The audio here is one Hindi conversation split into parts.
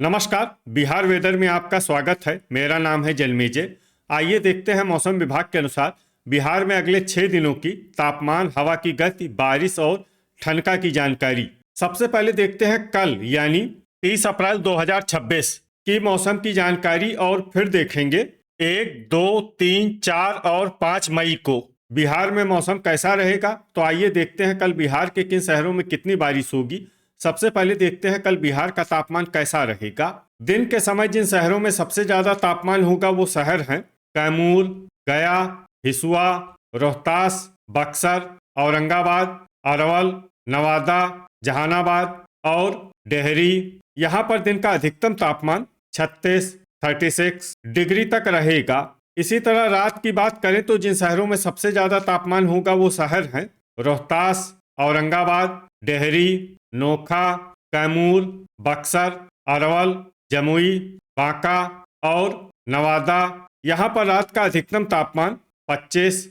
नमस्कार। बिहार वेदर में आपका स्वागत है। मेरा नाम है जन्मेजय। आइए देखते हैं मौसम विभाग के अनुसार बिहार में अगले 6 दिनों की तापमान, हवा की गति, बारिश और ठनका की जानकारी। सबसे पहले देखते हैं कल यानी 30 अप्रैल 2026 की मौसम की जानकारी और फिर देखेंगे 1, 2, 3, 4 और 5 मई को बिहार में मौसम कैसा रहेगा। तो आइए देखते हैं कल बिहार के किन शहरों में कितनी बारिश होगी। सबसे पहले देखते हैं कल बिहार का तापमान कैसा रहेगा। दिन के समय जिन शहरों में सबसे ज्यादा तापमान होगा वो शहर हैं कैमूर, गया, हिसुआ, रोहतास, बक्सर, औरंगाबाद, अरवल, नवादा, जहानाबाद और डेहरी। यहाँ पर दिन का अधिकतम तापमान 36 डिग्री तक रहेगा। इसी तरह रात की बात करें तो जिन शहरों में सबसे ज्यादा तापमान होगा वो शहर हैं रोहतास, औरंगाबाद, डेहरी, नोखा, कैमूर, बक्सर, अरवल, जमुई, बांका और नवादा। यहाँ पर रात का अधिकतम तापमान 25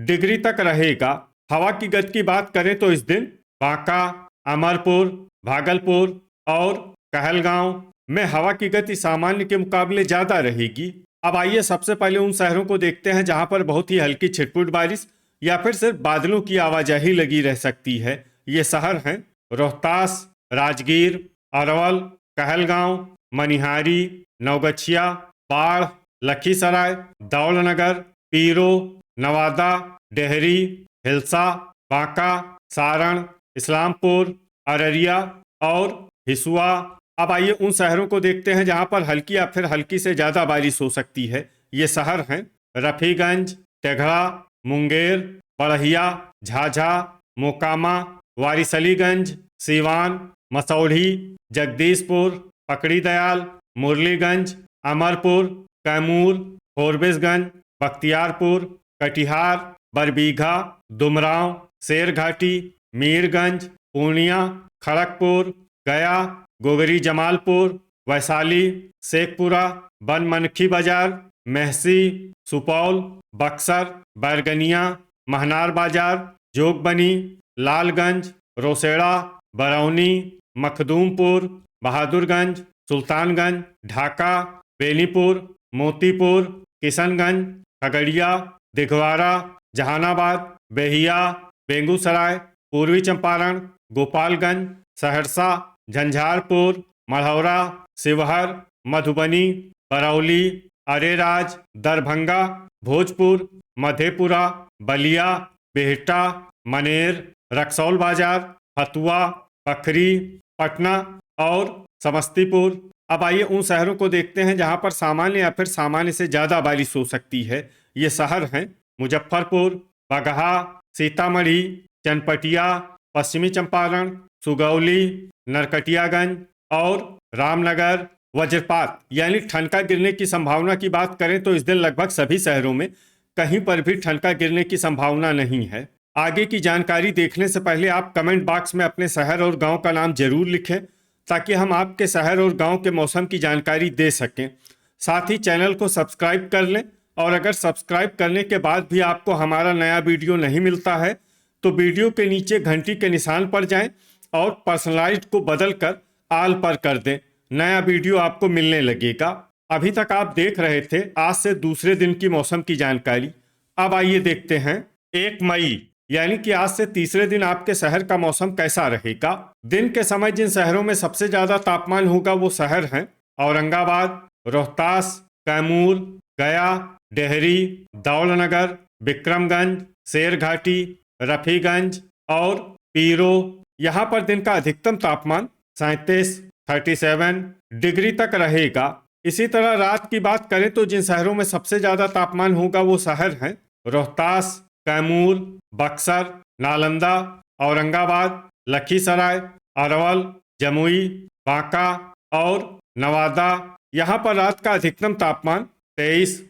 डिग्री तक रहेगा। हवा की गति की बात करें तो इस दिन बांका, अमरपुर, भागलपुर और कहलगांव में हवा की गति सामान्य के मुकाबले ज्यादा रहेगी। अब आइए सबसे पहले उन शहरों को देखते हैं जहां पर बहुत ही हल्की छिटपुट बारिश या फिर सिर्फ बादलों की आवाजाही लगी रह सकती है। ये शहर हैं रोहतास, राजगीर, अरवल, कहलगांव, मनिहारी, नवगछिया, बाढ़, लखीसराय, दौलनगर, पीरो, नवादा, डेहरी, हिल्सा, बांका, सारण, इस्लामपुर, अररिया और हिसुआ। अब आइए उन शहरों को देखते हैं जहां पर हल्की या फिर हल्की से ज्यादा बारिश हो सकती है। ये शहर हैं रफीगंज, तेघड़ा, मुंगेर, बड़हिया, झाझा, मोकामा, वारिसलीगंज, सीवान, मसौढ़ी, जगदीशपुर, पकड़ी दयाल, मुरलीगंज, अमरपुर, कैमूर, फोरबिसगंज, बख्तियारपुर, कटिहार, बरबीघा, दुमराव, शेरघाटी, मीरगंज, पूर्णिया, खड़गपुर, गया, गोगरी जमालपुर, वैशाली, शेखपुरा, बनमनखी बाजार, महसी, सुपौल, बक्सर, बैरगनिया, महनार बाजार, जोगबनी, लालगंज, रोसेड़ा, बरौनी, मखदूमपुर, बहादुरगंज, सुल्तानगंज, ढाका, बेनीपुर, मोतीपुर, किशनगंज, खगड़िया, दिघवारा, जहानाबाद, बेहिया, बेगूसराय, पूर्वी चंपारण, गोपालगंज, सहरसा, झंझारपुर, मढ़ौरा, शिवहर, मधुबनी, बरौली, अरेराज, दरभंगा, भोजपुर, मधेपुरा, बलिया, बिहटा, मनेर, रक्सौल बाजार, फतुआ, पखरी, पटना और समस्तीपुर। अब आइए उन शहरों को देखते हैं जहां पर सामान्य या फिर सामान्य से ज्यादा बारिश हो सकती है। ये शहर हैं मुजफ्फरपुर, बगहा, सीतामढ़ी, चनपटिया, पश्चिमी चंपारण, सुगौली, नरकटियागंज और रामनगर। वज्रपात यानी ठनका गिरने की संभावना की बात करें तो इस दिन लगभग सभी शहरों में कहीं पर भी ठनका गिरने की संभावना नहीं है। आगे की जानकारी देखने से पहले आप कमेंट बॉक्स में अपने शहर और गांव का नाम जरूर लिखें ताकि हम आपके शहर और गांव के मौसम की जानकारी दे सकें। साथ ही चैनल को सब्सक्राइब कर लें और अगर सब्सक्राइब करने के बाद भी आपको हमारा नया वीडियो नहीं मिलता है तो वीडियो के नीचे घंटी के निशान पर जाएं और पर्सनलाइज्ड को बदलकर आल पर कर दें। नया वीडियो आपको मिलने लगेगा। अभी तक आप देख रहे थे आज से दूसरे दिन की मौसम की जानकारी। अब आइए देखते हैं 1 मई यानी कि आज से तीसरे दिन आपके शहर का मौसम कैसा रहेगा। दिन के समय जिन शहरों में सबसे ज्यादा तापमान होगा वो शहर हैं औरंगाबाद, रोहतास, कैमूर, गया, डेहरी, दौलनगर, विक्रमगंज, शेरघाटी, रफीगंज और पीरो। यहाँ पर दिन का अधिकतम तापमान 37 डिग्री तक रहेगा। इसी तरह रात की बात करें तो जिन शहरों में सबसे ज्यादा तापमान होगा वो शहर हैं रोहतास, कैमूर, बक्सर, नालंदा, औरंगाबाद, लखीसराय, अरवल, जमुई, बांका और नवादा। यहाँ पर रात का अधिकतम तापमान 23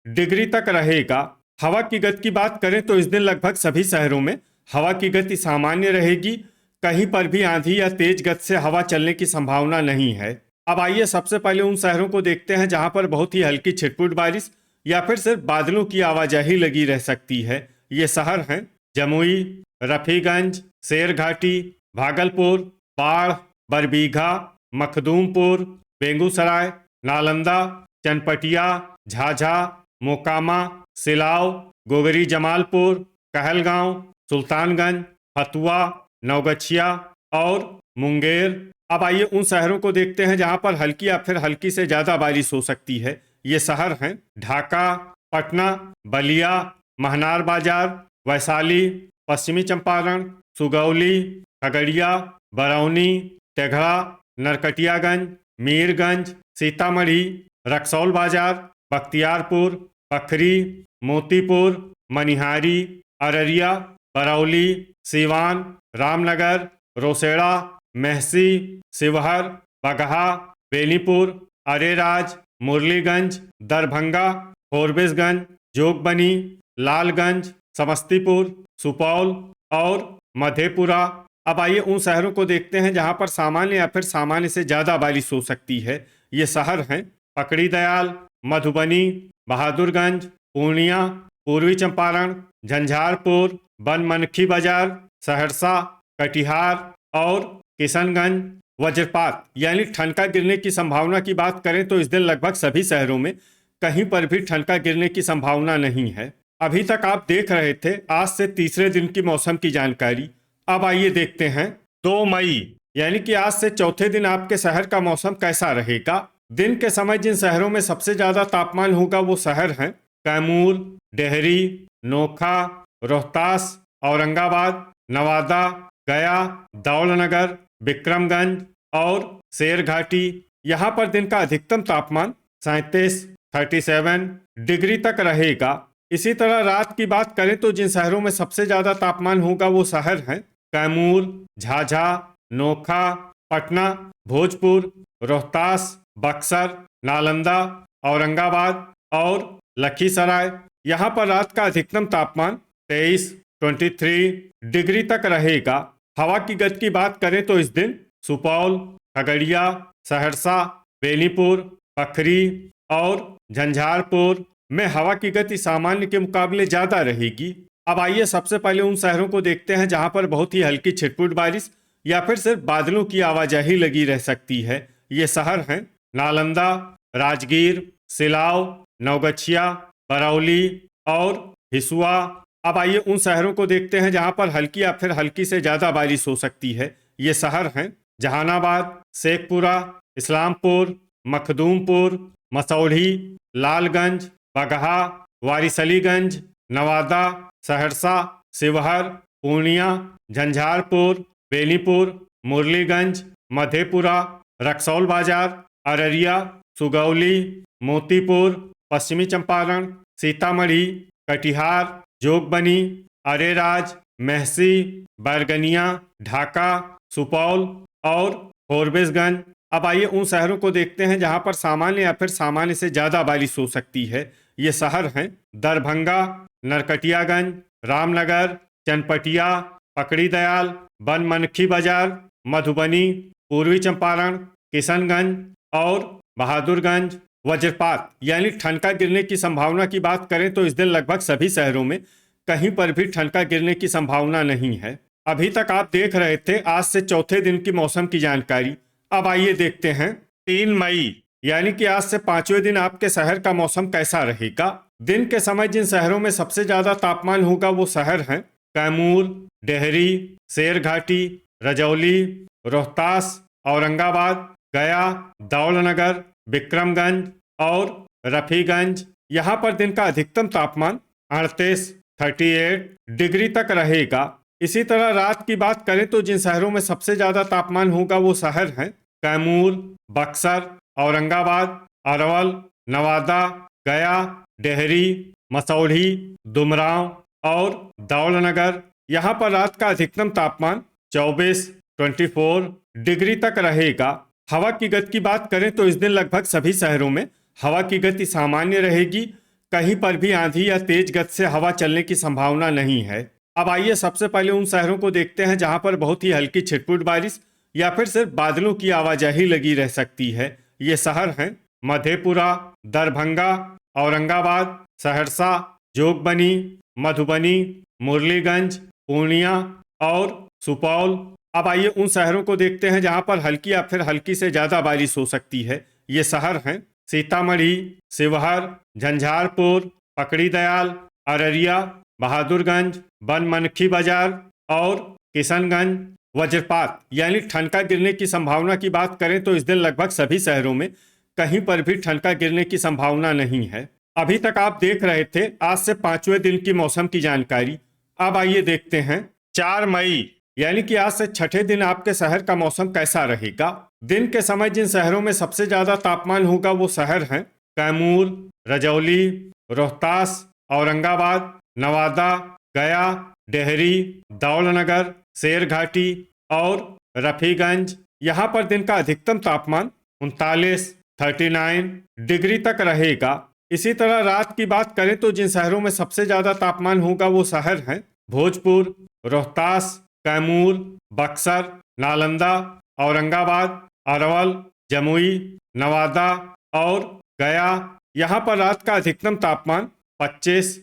डिग्री तक रहेगा। हवा की गति की बात करें तो इस दिन लगभग सभी शहरों में हवा की गति सामान्य रहेगी। कहीं पर भी आंधी या तेज गति से हवा चलने की संभावना नहीं है। अब आइए सबसे पहले उन शहरों को देखते हैं जहां पर बहुत ही हल्की छिटपुट बारिश या फिर सिर्फ बादलों की आवाजाही लगी रह सकती है। ये शहर हैं जमुई, रफीगंज, शेरघाटी, भागलपुर, बाढ़, बरबीघा, मखदूमपुर, बेगूसराय, नालंदा, चनपटिया, झाझा, मोकामा, सिलाव, गोगरी जमालपुर, कहलगांव, सुल्तानगंज, फतुआ, नवगछिया और मुंगेर। अब आइए उन शहरों को देखते हैं जहां पर हल्की या फिर हल्की से ज्यादा बारिश हो सकती है। ये शहर हैं ढाका, पटना, बलिया, महनार बाजार, वैशाली, पश्चिमी चंपारण, सुगौली, खगड़िया, बरौनी, तेघड़ा, नरकटियागंज, मीरगंज, सीतामढ़ी, रक्सौल बाजार, बख्तियारपुर, पखरी, मोतीपुर, मनिहारी, अररिया, बरौली, सीवान, रामनगर, रोसेड़ा, मेहसी, शिवहर, बगहा, बेनीपुर, अरेराज, मुरलीगंज, दरभंगा, फोरबिसगंज, जोगबनी, लालगंज, समस्तीपुर, सुपौल और मधेपुरा। अब आइए उन शहरों को देखते हैं जहां पर सामान्य या फिर सामान्य से ज्यादा बारिश हो सकती है। ये शहर हैं पकड़ी दयाल, मधुबनी, बहादुरगंज, पूर्णिया, पूर्वी चंपारण, झंझारपुर, बनमनखी बाजार, सहरसा, कटिहार और किशनगंज। वज्रपात यानी ठनका गिरने की संभावना की बात करें तो इस दिन लगभग सभी शहरों में कहीं पर भी ठनका गिरने की संभावना नहीं है। अभी तक आप देख रहे थे आज से तीसरे दिन की मौसम की जानकारी। अब आइए देखते हैं 2 मई यानी कि आज से चौथे दिन आपके शहर का मौसम कैसा रहेगा। दिन के समय जिन शहरों में सबसे ज्यादा तापमान होगा वो शहर हैं कैमूर, डेहरी, नोखा, रोहतास, औरंगाबाद, नवादा, गया, दौलनगर, विक्रमगंज और शेरघाटी। यहाँ पर दिन का अधिकतम तापमान 37 डिग्री तक रहेगा। इसी तरह रात की बात करें तो जिन शहरों में सबसे ज्यादा तापमान होगा वो शहर हैं कैमूर, झाझा, नोखा, पटना, भोजपुर, रोहतास, बक्सर, नालंदा, औरंगाबाद और लखीसराय। यहाँ पर रात का अधिकतम तापमान 23 डिग्री तक रहेगा। हवा की गति की बात करें तो इस दिन सुपौल, खगड़िया, सहरसा, बेनीपुर, पखरी और झंझारपुर में हवा की गति सामान्य के मुकाबले ज्यादा रहेगी। अब आइए सबसे पहले उन शहरों को देखते हैं जहां पर बहुत ही हल्की छिटपुट बारिश या फिर सिर्फ बादलों की आवाजाही लगी रह सकती है। ये शहर हैं नालंदा, राजगीर, सिलाव, नवगछिया, बरौली और हिसुआ। अब आइए उन शहरों को देखते हैं जहां पर हल्की या फिर हल्की से ज्यादा बारिश हो सकती है। ये शहर हैं जहानाबाद, शेखपुरा, इस्लामपुर, मखदूमपुर, मसौढ़ी, लालगंज, बगहा, वारिसलीगंज, नवादा, सहरसा, शिवहर, पूर्णिया, झंझारपुर, बेनीपुर, मुरलीगंज, मधेपुरा, रक्सौल बाजार, अररिया, सुगौली, मोतीपुर, पश्चिमी चंपारण, सीतामढ़ी, कटिहार, जोगबनी, अरेराज, मेहसी, बैरगनिया, ढाका, सुपौल और फोरबिसगंज। अब आइए उन शहरों को देखते हैं जहां पर सामान्य या फिर सामान्य से ज्यादा बारिश हो सकती है। ये शहर हैं दरभंगा, नरकटियागंज, रामनगर, चनपटिया, पकड़ी दयाल, बनमनखी बाजार, मधुबनी, पूर्वी चंपारण, किशनगंज और बहादुरगंज। वज्रपात यानी ठनका गिरने की संभावना की बात करें तो इस दिन लगभग सभी शहरों में कहीं पर भी ठनका गिरने की संभावना नहीं है। अभी तक आप देख रहे थे आज से चौथे दिन की मौसम की जानकारी। अब आइए देखते हैं 3 मई यानी कि आज से पांचवें दिन आपके शहर का मौसम कैसा रहेगा। दिन के समय जिन शहरों में सबसे ज्यादा तापमान होगा वो शहर हैं कैमूर, डेहरी, शेरघाटी, रजौली, रोहतास, औरंगाबाद, गया, दौलनगर, विक्रमगंज और रफीगंज। यहाँ पर दिन का अधिकतम तापमान 38 डिग्री तक रहेगा। इसी तरह रात की बात करें तो जिन शहरों में सबसे ज्यादा तापमान होगा वो शहर हैं कैमूर, बक्सर, औरंगाबाद, अरवल, नवादा, गया, डेहरी, मसौढ़ी, दुमराव और दौलनगर। यहाँ पर रात का अधिकतम तापमान 24 डिग्री तक रहेगा। हवा की गति की बात करें तो इस दिन लगभग सभी शहरों में हवा की गति सामान्य रहेगी। कहीं पर भी आंधी या तेज गति से हवा चलने की संभावना नहीं है। अब आइए सबसे पहले उन शहरों को देखते हैं जहां पर बहुत ही हल्की छिटपुट बारिश या फिर सिर्फ बादलों की आवाजाही लगी रह सकती है। ये शहर हैं मधेपुरा, दरभंगा, औरंगाबाद, सहरसा, जोगबनी, मधुबनी, मुरलीगंज, पूर्णिया और सुपौल, अब आइए उन शहरों को देखते हैं जहां पर हल्की या फिर हल्की से ज्यादा बारिश हो सकती है। ये शहर हैं सीतामढ़ी, शिवहर, झंझारपुर, पकड़ी दयाल, अररिया, बहादुरगंज, बनमनखी बाजार और किशनगंज। वज्रपात यानी ठनका गिरने की संभावना की बात करें तो इस दिन लगभग सभी शहरों में कहीं पर भी ठनका गिरने की संभावना नहीं है। अभी तक आप देख रहे थे आज से 5वें दिन की मौसम की जानकारी। अब आइए देखते हैं 4 मई यानी कि आज से छठे दिन आपके शहर का मौसम कैसा रहेगा। दिन के समय जिन शहरों में सबसे ज्यादा तापमान होगा वो शहर हैं कैमूर, रजौली, रोहतास, औरंगाबाद, नवादा, गया, डेहरी, दौलनगर, शेरघाटी और रफीगंज। यहाँ पर दिन का अधिकतम तापमान 39 डिग्री तक रहेगा। इसी तरह रात की बात करें तो जिन शहरों में सबसे ज्यादा तापमान होगा वो शहर हैं भोजपुर, रोहतास, कैमूर, बक्सर, नालंदा, औरंगाबाद, अरवल, जमुई, नवादा और गया। यहाँ पर रात का अधिकतम तापमान 25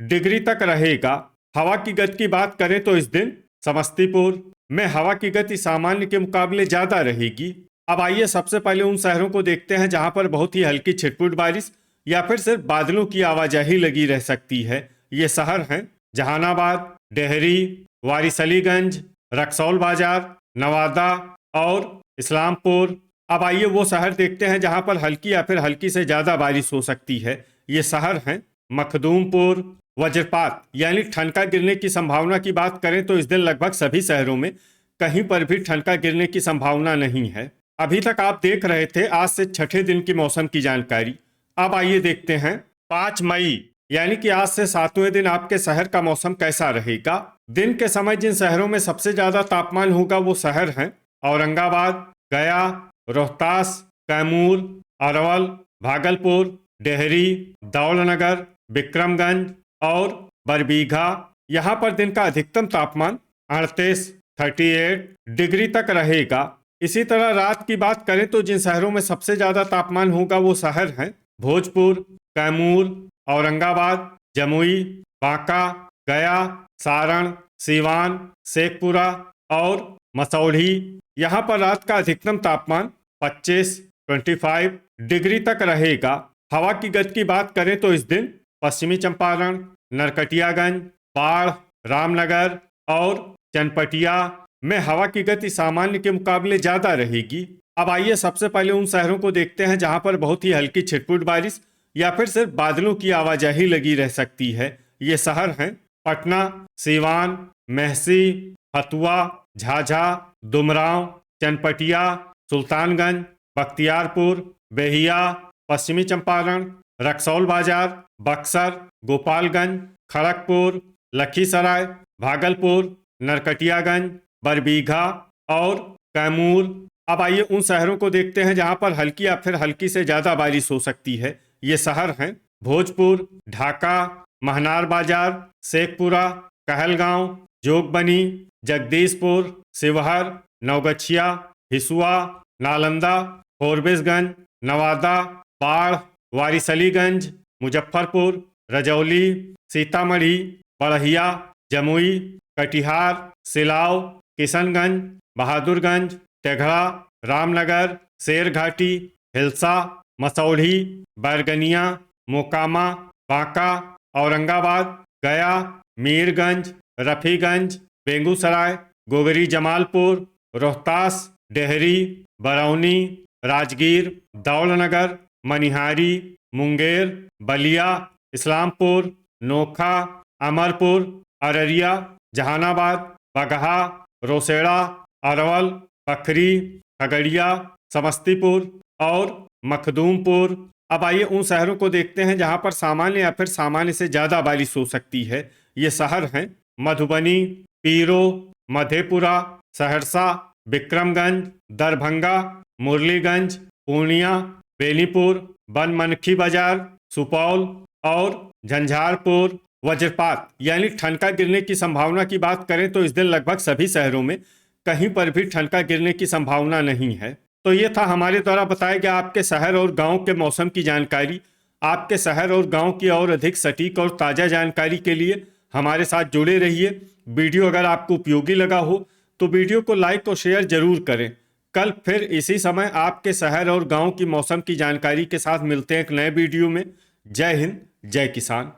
डिग्री तक रहेगा। हवा की गति की बात करें तो इस दिन समस्तीपुर में हवा की गति सामान्य के मुकाबले ज्यादा रहेगी। अब आइए सबसे पहले उन शहरों को देखते हैं जहां पर बहुत ही हल्की छिटपुट बारिश या फिर सिर्फ बादलों की आवाजाही लगी रह सकती है। ये शहर हैं जहानाबाद, डेहरी, वारिसलीगंज, रक्सौल बाजार, नवादा और इस्लामपुर। अब आइए वो शहर देखते हैं जहां पर हल्की या फिर हल्की से ज्यादा बारिश हो सकती है। ये शहर हैं मखदूमपुर। वज्रपात यानी ठनका गिरने की संभावना की बात करें तो इस दिन लगभग सभी शहरों में कहीं पर भी ठनका गिरने की संभावना नहीं है। अभी तक आप देख रहे थे आज से छठे दिन की मौसम की जानकारी। अब आइए देखते हैं 5 मई यानी कि आज से 7वें दिन आपके शहर का मौसम कैसा रहेगा। दिन के समय जिन शहरों में सबसे ज्यादा तापमान होगा वो शहर हैं औरंगाबाद, गया, रोहतास, कैमूर, अरवल, भागलपुर, डेहरी, दौलनगर, विक्रमगंज और बरबीघा। यहाँ पर दिन का अधिकतम तापमान 38 डिग्री तक रहेगा। इसी तरह रात की बात करें तो जिन शहरों में सबसे ज्यादा तापमान होगा वो शहर हैं भोजपुर, कैमूर, औरंगाबाद, जमुई, बांका, गया, सारण, सीवान, शेखपुरा और मसौढ़ी। यहाँ पर रात का अधिकतम तापमान 25 डिग्री तक रहेगा। हवा की गति की बात करें तो इस दिन पश्चिमी चंपारण, नरकटियागंज, बाढ़, रामनगर और चनपटिया में हवा की गति सामान्य के मुकाबले ज्यादा रहेगी। अब आइए सबसे पहले उन शहरों को देखते हैं जहां पर बहुत ही हल्की छिटपुट बारिश या फिर सिर्फ बादलों की आवाजाही लगी रह सकती है। ये शहर हैं पटना, सीवान, मेहसी, फतुआ, झाझा, दुमराव, चनपटिया, सुल्तानगंज, बख्तियारपुर, बेहिया, पश्चिमी चंपारण, रक्सौल बाजार, बक्सर, गोपालगंज, खड़गपुर, लखीसराय, भागलपुर, नरकटियागंज, बरबीघा और कैमूर। अब आइए उन शहरों को देखते हैं जहां पर हल्की या फिर हल्की से ज्यादा बारिश हो सकती है। ये शहर हैं भोजपुर, ढाका, महनार बाजार, शेखपुरा, कहलगांव, जोगबनी, जगदीशपुर, शिवहर, नवगछिया, हिसुआ, नालंदा, फोरबिसगंज, नवादा, बाढ़, वारिसलीगंज, मुजफ्फरपुर, रजौली, सीतामढ़ी, बड़हिया, जमुई, कटिहार, सिलाव, किशनगंज, बहादुरगंज, टेघड़ा, रामनगर, शेरघाटी, हिल्सा, मसौढ़ी, बैरगनिया, मोकामा, बांका, औरंगाबाद, गया, मीरगंज, रफीगंज, बेगूसराय, गोगरी जमालपुर, रोहतास, डेहरी, बरौनी, राजगीर, दौलनगर, मनिहारी, मुंगेर, बलिया, इस्लामपुर, नोखा, अमरपुर, अररिया, जहानाबाद, बगहा, रोसेड़ा, अरवल, पखरी, खगड़िया, समस्तीपुर और मखदूमपुर। अब आइए उन शहरों को देखते हैं जहां पर सामान्य या फिर सामान्य से ज्यादा बारिश हो सकती है। ये शहर हैं मधुबनी, पीरो, मधेपुरा, सहरसा, विक्रमगंज, दरभंगा, मुरलीगंज, पूर्णिया, बेनीपुर, बनमनखी बाजार, सुपौल और झंझारपुर। वज्रपात यानी ठनका गिरने की संभावना की बात करें तो इस दिन लगभग सभी शहरों में कहीं पर भी ठनका गिरने की संभावना नहीं है। तो ये था हमारे द्वारा बताया गया आपके शहर और गांव के मौसम की जानकारी। आपके शहर और गांव की और अधिक सटीक और ताज़ा जानकारी के लिए हमारे साथ जुड़े रहिए। वीडियो अगर आपको उपयोगी लगा हो तो वीडियो को लाइक और शेयर जरूर करें। कल फिर इसी समय आपके शहर और गांव की मौसम की जानकारी के साथ मिलते हैं एक नए वीडियो में। जय हिंद, जय किसान।